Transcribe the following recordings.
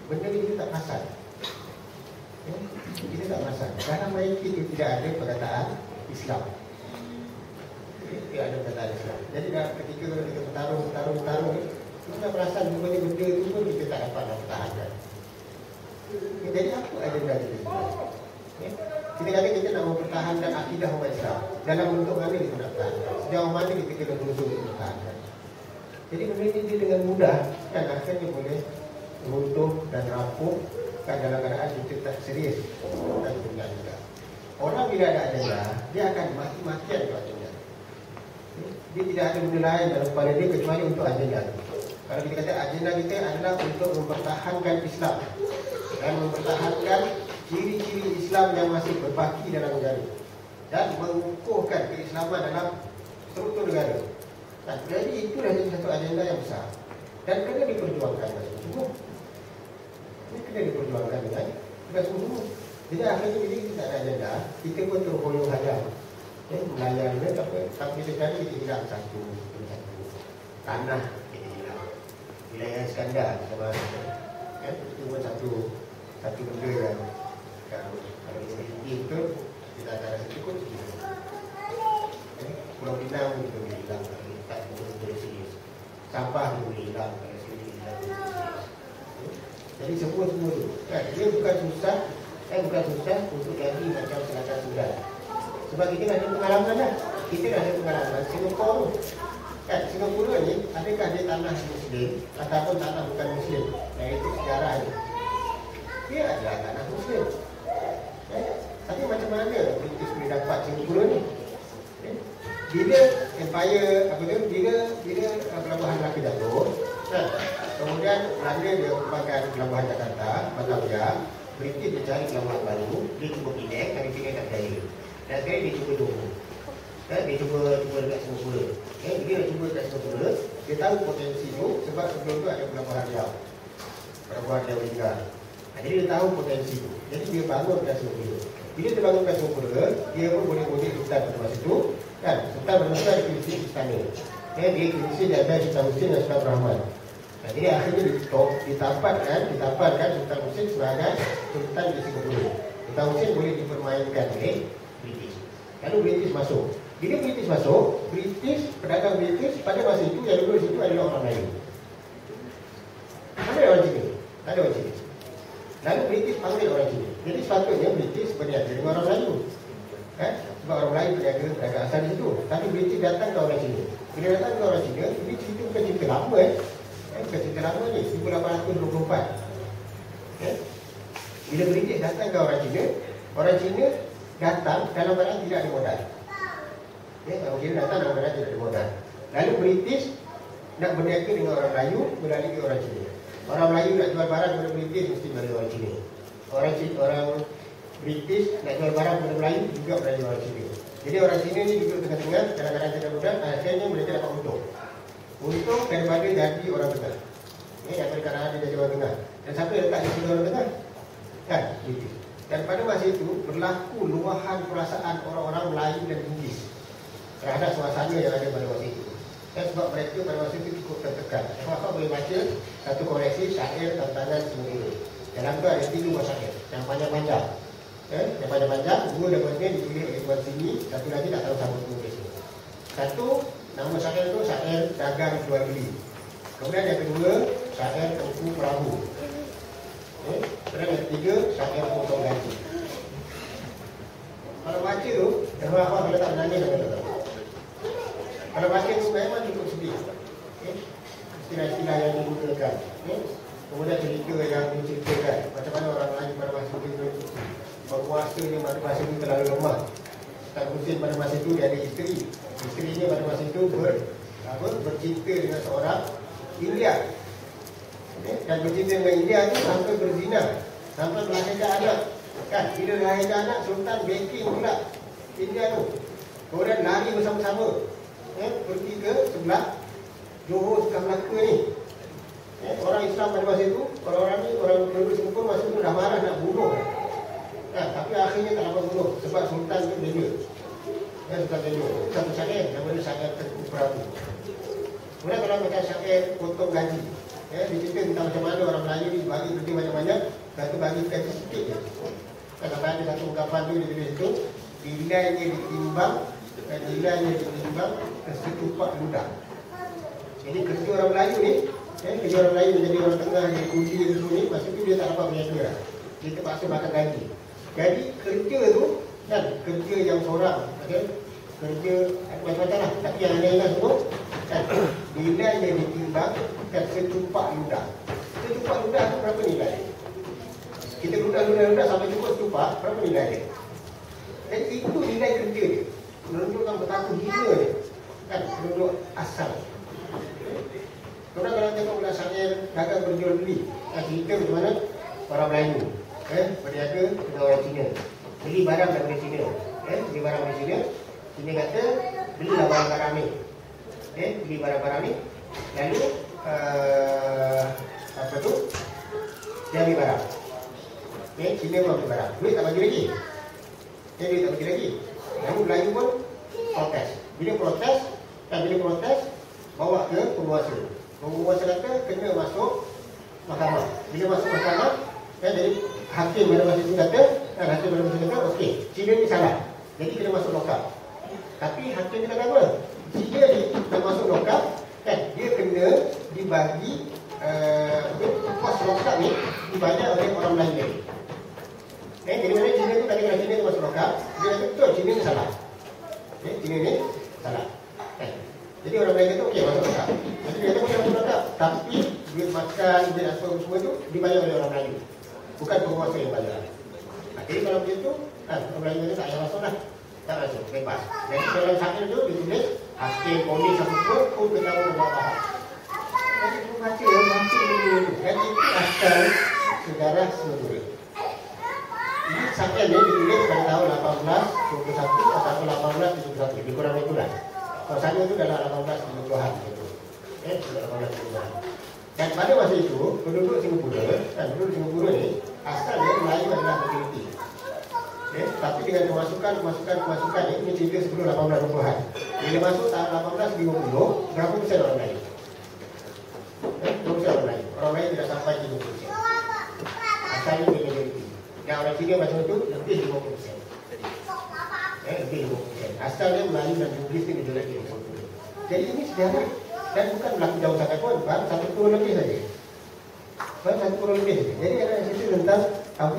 benda ni kita tak perasan. Kita tak perasan. Dalam ayat itu tidak ada perkataan Islam. Tidak ada perkataan Islam. Jadi ketika kita bertarung, kita tak perasan sebenarnya benda itu pun kita tak dapat pertahankan. Jadi apa agenda kita? Kita kata kita nak mempertahankan akidah umat Islam. Dalam bentuk mana kita nak pertahankan? Sejauh mana kita kena berusaha untuk pertahankan? Jadi benda ini dia dengan mudah kan akhirnya boleh runtuh dan rapuh kan dalam keadaan kita tak serius dan punya agenda. Orang bila ada agenda, dia akan mati-matian untuk agenda. Dia tidak ada benda lain dalam kepala dia kecuali untuk agenda. Kalau kita kata agenda kita adalah untuk mempertahankan Islam dan mempertahankan ciri-ciri Islam yang masih berbaki dalam negara dan mengukuhkan keislaman dalam struktur negara. Nah, jadi itulah satu agenda yang besar dan kena diperjuangkan dengan sungguh-sungguh. Ini kena diperjuangkan dengan sungguh-sungguh. Jadi akhirnya bila kita tak ada agenda, kita pun terhoyong hadam. Melayan dia tapi sekali kita hilang satu tanah kita hilang. Wilayah Iskandar sama kan itu pun satu benda yang kalau kita betul kita akan rasa cukup. Pulau Pinang pun kita boleh hilang kalau tak boleh serius. Sampah pun boleh hilang kalau serius hilang. Jadi semua tu kan dia bukan susah untuk jadi macam Selatan Sudan. Sebab kita dah ada pengalaman dah. Kita dah ada pengalaman Singapura tu. Kan Singapura ni adakah dia tanah Muslim ataupun tanah bukan Muslim? Yang itu sejarah ni. Dia adalah tanah Muslim. Tapi macam mana British boleh dapat Singapura ni? Bila empire bila pelabuhan Melaka jatuh, kemudian Belanda dia kembangkan pelabuhan Jakarta, Batavia, British dia cari pelabuhan baru, dia cuba Penang, tapi Penang tak berjaya. Dan sekarang dia cuba Johor. Dia cuba dekat Singapura. Bila dia cuba dekat Singapura, dia tahu potensi tu sebab sebelum tu ada pelabuhan Riau. Pelabuhan Riau juga. Jadi dia tahu potensi tu. Jadi dia bangun dekat Singapura. Bila dia bangun dekat Singapura, dia pun boleh mudik Sultan pada masa itu. Kan? Sultan pada masa ada Kristian istana. Dia Kristian dia ada Sultan Muslim dan Sultan Rahman. Jadi akhirnya ditapatkan Sultan Muslim sebagai Sultan di Singapura. Sultan Muslim boleh dipermainkan oleh British. Lalu British masuk. Bila British masuk, pedagang British pada masa itu yang duduk di situ adalah orang Melayu. Ada orang Cina. Ada orang Cina. Lalu British panggil orang Cina. Jadi sepatutnya British berniaga dengan orang Melayu. Kan? Sebab orang Melayu berniaga pedagang asal di situ. Tapi British datang ke orang Cina. Bila datang ke orang Cina, ini cerita bukan cerita lama bukan cerita lama ni, 1824. Bila British datang ke orang Cina datang dalam keadaan tidak ada modal. Orang Cina datang dalam keadaan tidak ada modal. Lalu British nak berniaga dengan orang Melayu melalui orang Cina. Orang Melayu nak jual barang kepada British mesti melalui orang Cina. Orang British nak jual barang kepada Melayu juga melalui orang Cina. Jadi orang Cina ni duduk tengah-tengah dalam keadaan tidak mudah, akhirnya mereka dapat untung. Untung daripada jadi orang tengah. Yang kadang-kadang dia jadi orang tengah. Dan siapa yang letak di orang tengah? Kan? British. Dan pada masa itu berlaku luahan perasaan orang-orang Melayu dan Inggris terhadap suasana yang ada pada masa itu. Dan sebab mereka pada masa itu cukup tertekan. Apa boleh baca satu koleksi syair tantangan Singapura. Dalam tu ada 3 buah syair yang panjang-panjang. Yang panjang-panjang, 2 daripadanya ditulis oleh Tuan Sini, satu lagi tak tahu siapa penulisnya. Satu, nama syair itu syair dagang jual beli. Kemudian yang kedua, syair Tengku Perahu. Kemudian yang ketiga, syair potong gaji. Kalau baca tu, apa kalau tak menangis apa tak tahu. Kalau baca tu memang cukup sedih. Istilah-istilah yang digunakan. Kemudian cerita yang diceritakan. Macam mana orang lain pada masa itu berkuasanya pada masa itu terlalu lemah. Sultan Husain pada masa itu dia ada isteri. Isterinya pada masa itu bercinta dengan seorang India. Dan bercinta dengan India itu sampai berzina, sampai melahirkan anak. Kan, bila melahirkan anak, Sultan backing pula India tu. Kemudian lari bersama-sama pergi ke sebelah Johor, sebelah Melaka ni. Orang Islam pada masa itu, orang-orang ni, orang penduduk Singapura masa itu dah marah nak bunuh. Tapi akhirnya tak dapat bunuh sebab Sultan tu bela. Sultan bela. Satu syair, namanya syair Tengku Perahu. Kemudian kalau macam syair potong gaji. Dia cerita tentang macam mana orang Melayu ni bagi kerja macam mana Satu bagikan sikit je. Kalau ada satu ungkapan tu dia tulis tu, nilainya ditimbang kesetupak ludah. Jadi kerja orang Melayu ni, kerja orang Melayu jadi orang tengah, jadi kuli tu ni, masa tu dia tak dapat berniaga lah. Dia terpaksa makan gaji. Jadi kerja tu kan, kerja yang seorang, okay? Kerja macam-macam lah, tapi yang lain-lain semua kan, nilainya ditimbang kan setupak ludah. Setupak ludah tu berapa nilai? Kita ludah sampai cukup setupak, berapa nilai dia? Dan itu nilai kerja dia, menunjukkan betapa gila dia kan, penduduk asal. Korang kalau tengok belasannya dagang berjual beli, cerita macam mana orang Melayu berniaga dengan orang Cina, beli barang daripada Cina, beli barang dari Cina. Cina kata belilah barang-barang ni, beli barang-barang ni, lalu apa tu, dia ambil barang, Cina pun ambil barang, duit tak bagi lagi, duit tak bagi lagi. Lalu Melayu pun protes. Bila protes, bawa ke penguasa. Penguasa kata kena masuk mahkamah. Bila masuk mahkamah, jadi hakim pada masa itu kata, okey, Cina ni salah, jadi kena masuk lokap. Tapi hakim ni kata apa? Jika dia nak masuk lokap, kan, dia kena dibagi kos lokap ni dibayar oleh orang Melayu ni. Jadi mana Cina tu tadi kalau Cina tu masuk lokap, dia kata betul Cina ni salah. Cina ni salah. Jadi orang Melayu kata okey masuk lokap. Jadi dia kata boleh masuk lokap, tapi duit makan, duit apa semua tu dibayar oleh orang Melayu, bukan penguasa yang bayar. Jadi kalau begitu, kan, orang Melayu kata tak payah masuk lah, tak masuk, bebas. Jadi dalam sakit tu ditulis hakim, polis, apa semua pun ketahuan bahawa. Jadi kita baca dulu. Dan itu asal sejarah seluruh. Ini sakian dia ditulis pada tahun 1821 atau 1871, lebih kurang itulah. Kalau saya itu dalam 1870-an gitu. 1870-an. Dan pada masa itu penduduk Singapura ni asalnya Melayu adalah majoriti. Tapi dengan kemasukan ini cerita sebelum 1820-an. Bila masuk tahun 1850, berapa persen orang Melayu? Berapa persen orang Melayu? Orang Melayu tidak sampai 30%. Asalnya majoriti. Yang orang Cina macam itu lebih 50%. Lebih 50%. Asalnya Melayu dan Bugis ni majoriti. Jadi ini sejarah dan bukan berlaku jauh sangat pun, baru 1 kurun lebih saja. Jadi ada cerita tentang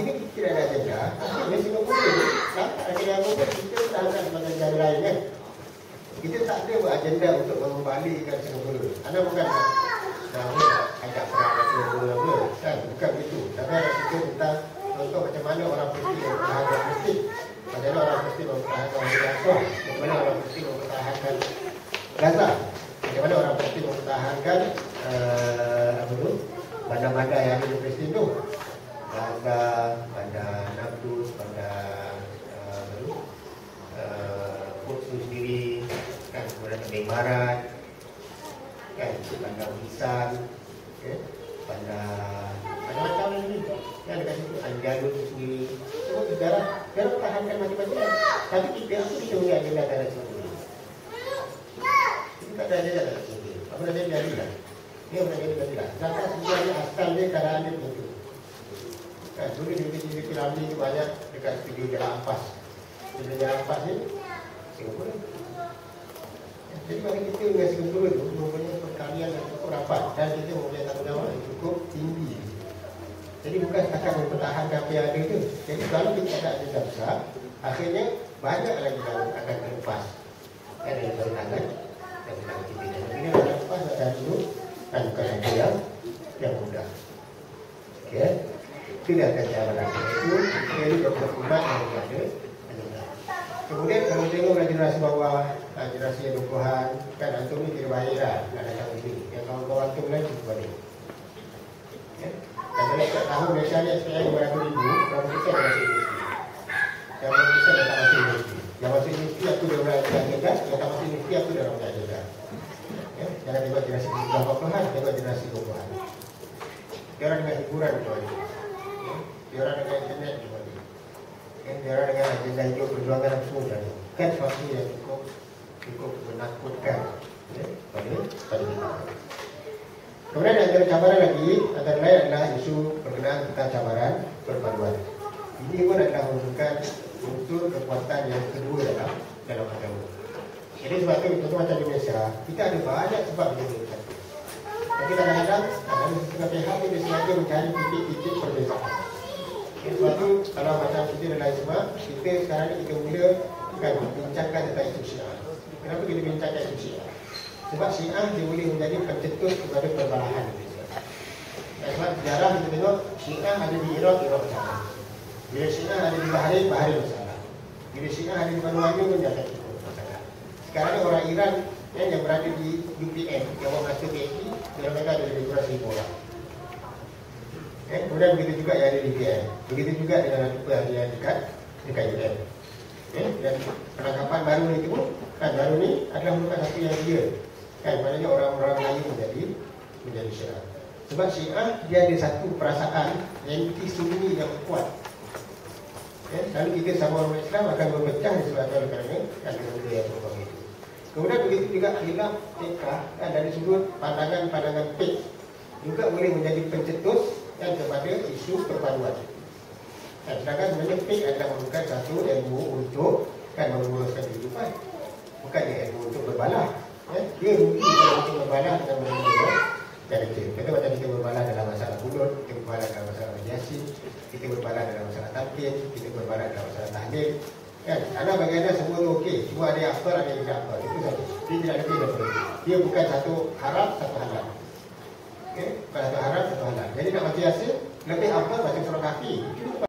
ini tidak ada agenda. Akhirnya Singapura ni tak ada agenda, kita tak ada sebagai negara lain kan. Kita tak ada agenda untuk mengembalikan Singapura. Anda bukan ajak perang Singapura apa kan, bukan begitu. Tapi ada cerita tentang contoh macam mana orang Palestin mempertahankan Palestin, macam mana orang Palestin mempertahankan Gaza, macam mana orang Palestin mempertahankan Gaza, macam mana orang Palestin mempertahankan bandar-bandar yang ada di Palestin tu, bandar Nablus, bandar Quds sendiri kan, kemudian Tebing Barat kan, bandar Hisan, bandar macam-macam lagi kan, dekat situ Anjalus sendiri. Semua sejarah pertahankan macam-macam. Tapi kita punya agenda dalam sini. Kita tak ada agenda dalam sini. Apa nak jadilah? Dia nak jadilah. Sampai sebenarnya asalnya keadaan dia begitu. Kan, dulu di Ramli itu banyak dekat studio Jalan Ampas. Studio Jalan Ampas ni Singapura. Jadi bagi kita dengan Singapura itu mempunyai perkalian yang cukup rapat dan kita mempunyai tanggungjawab yang cukup tinggi. Jadi bukan setakat mempertahankan apa yang ada itu. Jadi kalau kita tak ada agenda besar, akhirnya banyak lagi yang akan terlepas dari tangan dan tangan kita. Ini adalah lepas dari dulu dan bukan ada yang mudah. Okay. Tidak akan cara lagi itu. Jadi berkumpul yang ada. Kemudian kalau tengok generasi bawah, generasi yang 20-an, kan antum ni tidak bahaya lah nak datang ini. Yang kawan-kawan antum lagi berbalik. Dan kalau tak tahu Malaysia ni SPM 200,000, berapa persen yang masuk universiti? Yang berapa persen yang tak masuk universiti? Yang masuk universiti aku dah orang yang jaga, yang tak masuk universiti aku dah orang yang jaga. Jangan tengok generasi 40-an, tengok generasi 20-an. Dia orang dengan hiburan tu lagi. Dia orang dengan internet tu lagi. Dia orang dengan agenda hidup perjuangan apa semua tadi. Kan suatu yang cukup menakutkan pada kita. Kemudian antara cabaran lagi, antara lain adalah isu perkenaan penggunaan kata cabaran perpaduan. Ini pun adalah merupakan unsur kekuatan yang kedua dalam agama. Jadi sebab itu contoh macam di Malaysia, kita ada banyak sebab berbeza. Tapi kadang-kadang ada setengah pihak yang sengaja mencari titik-titik perbezaan. Sebab itu kalau macam kita dalam semua, kita sekarang ni kita mula bincangkan tentang isu Syiah. Kenapa kita bincangkan isu Syiah? Sebab Syiah dia boleh menjadi pencetus kepada perbalahan. Sebab sejarah kita tengok Syiah ada di Iraq bersalah. Bila Syiah ada di Bahrain bersalah. Bila Syiah ada di Vanuatu pun dia akan ikut bersalah. Sekarang ni orang Iran yang berada di UPN, yang buat masa PAP, mereka ada lebih kurang 1,000 orang. Kemudian begitu juga yang ada di PN. Begitu juga dengan apa yang dekat UN. Dan penangkapan baru ni pun, baru ni adalah merupakan satu yang real. Maknanya orang-orang Melayu menjadi Syiah. Sebab Syiah dia ada satu perasaan anti-Sunni yang kuat. Lalu kita sama orang Islam akan berpecah disebabkan kerana benda yang berubah itu. Kemudian begitu juga khilaf fiqh dari sudut pandangan-pandangan fiqh juga boleh menjadi pencetus kepada isu perpaduan. Sedangkan sebenarnya fiqh adalah merupakan satu ilmu untuk menguruskan kehidupan, bukan ilmu untuk berbalah. Dia rugi kalau kita berbalah dengan benda yang kecil. Kita macam kita berbalah dalam masalah bulut, kita berbalah dalam masalah mediasi, kita berbalah dalam masalah talqin, kita berbalah dalam masalah tahlil. Karena bagi anda semua itu okey, cuma ada yang afdal, ada yang tidak afdal. Itu saja. Dia tidak lebih daripada itu. Dia bukan satu haram, satu halal. Bukan satu haram, satu halal. Jadi nak mati hasil, lebih afdal baca surah Kahfi.